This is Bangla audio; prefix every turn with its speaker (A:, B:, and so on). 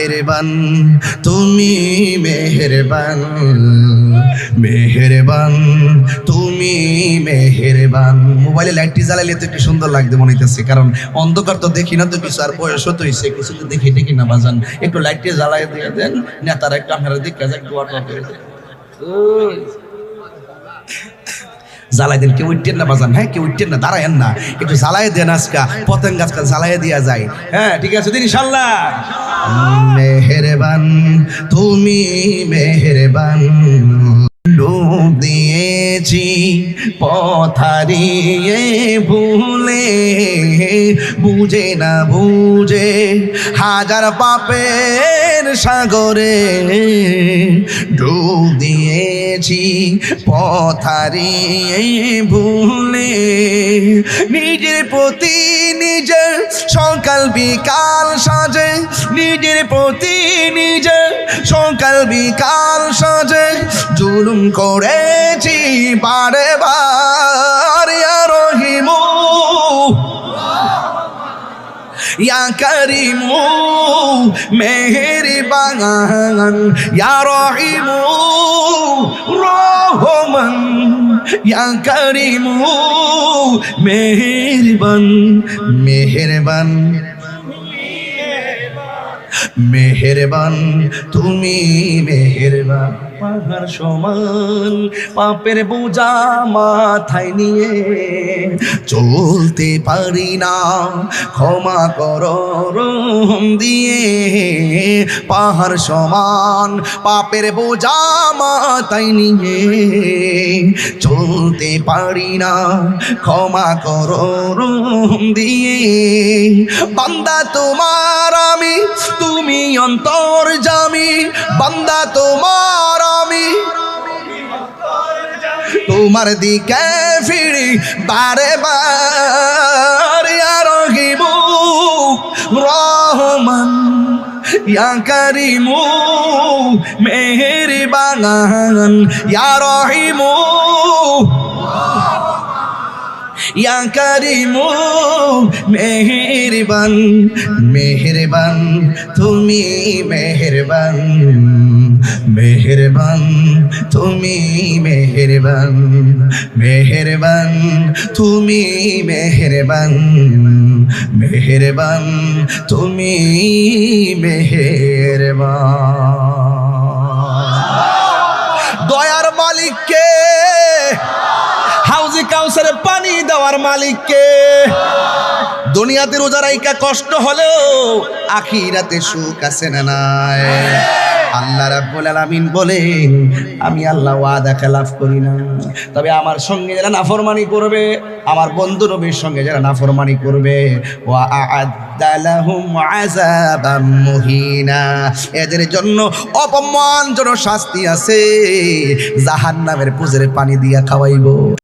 A: মেহেরবান তুমি মেহেরবান, মেহেরবান তুমি মেহেরবান। মোবাইলে লাইটটি জ্বালাইলে তো একটু সুন্দর লাগতে মনে হইতেছে, কারণ অন্ধকার তো দেখি না তো কিছু, আর বয়সও তো হয়েছে কিছু তো দেখি টেকি না বাজান। একটু লাইটটি জ্বালাই দিয়ে দেন, নেতারা একটু আপনারা দেখে যাক দোয়াটা করে দেন। জ্বালাই দেন, কেউ উঠতেন না বাজান, হ্যাঁ কেউ উঠতেন না, দাঁড়ায়েন না, একটু জ্বালাই দেন আজকা পতঙ্গ আজকাল জ্বালাই দেওয়া যায়। হ্যাঁ ঠিক আছে দিন ইনশাল্লাহ। মেহেরবান তুমি মেহেরবান, ডুব দিয়েছি পথারিয়ে ভুলে, বুঝে না বুঝে হাজার পাপের সাগরে, ডুব দিয়েছি পথারিয়ে ভুলে, নিজের প্রতি নিজের সকাল বিকাল সাজে, নিজের প্রতি নিজের সকাল বিকাল সাজে, জুলুম করেছি বারে বার, ইয়া রহিমু ইয়া করিমু মেহেরবান, ইয়া রহিমু রহমান, ইয়া করিমু মেহেরবান, মেহেরবান মেহেরবান তুমি মেহেরবান। পাহাড় সমান পাপের বোঝা মাথায় নিয়ে চলতে পারি না, ক্ষমা করো রহম দিয়ে, পাহাড় সমান পাপের বোঝা মাথায় নিয়ে চলতে পারি না, ক্ষমা করো রহম দিয়ে, বান্দা তোমার আমি তুমি অন্তর্যামী, বান্দা তোমার আমি তোমার দিকে ফিরি বারে বার, ইয়া রহিমু রহমান, ইয়া করিমু মেহেরবান, ইয়া রহিমু ইয়া করিমু মেহেরবান, মেহেরবান তুমি মেহেরবান, মেহেরবান তুমি মেহেরবান, মেহেরবান তুমি মেহেরবান, মেহেরবান তুমি মেহেরবান। দয়ার মালিককে, হাউজে কাউসারে পানি দেওয়ার মালিককে, দুনিয়াতে রোজা রাইকা কষ্ট হলেও আখিরাতে সুখ আছে না নাই? আল্লাহ রাব্বুল আলামিন বলেন আমি আল্লাহ ওয়াদা খেলাফ করি না, তবে আমার সঙ্গে যারা নাফরমানি করবে, আমার বন্ধু নবীর সঙ্গে যারা নাফরমানি করবে, ওয়া আ'আদ্দা লাহুম আযাবাম মুহিনা, এদের জন্য অপমানজনক শাস্তি আছে, জাহান্নামের পুজের পানি দিয়া খাওয়াইবো।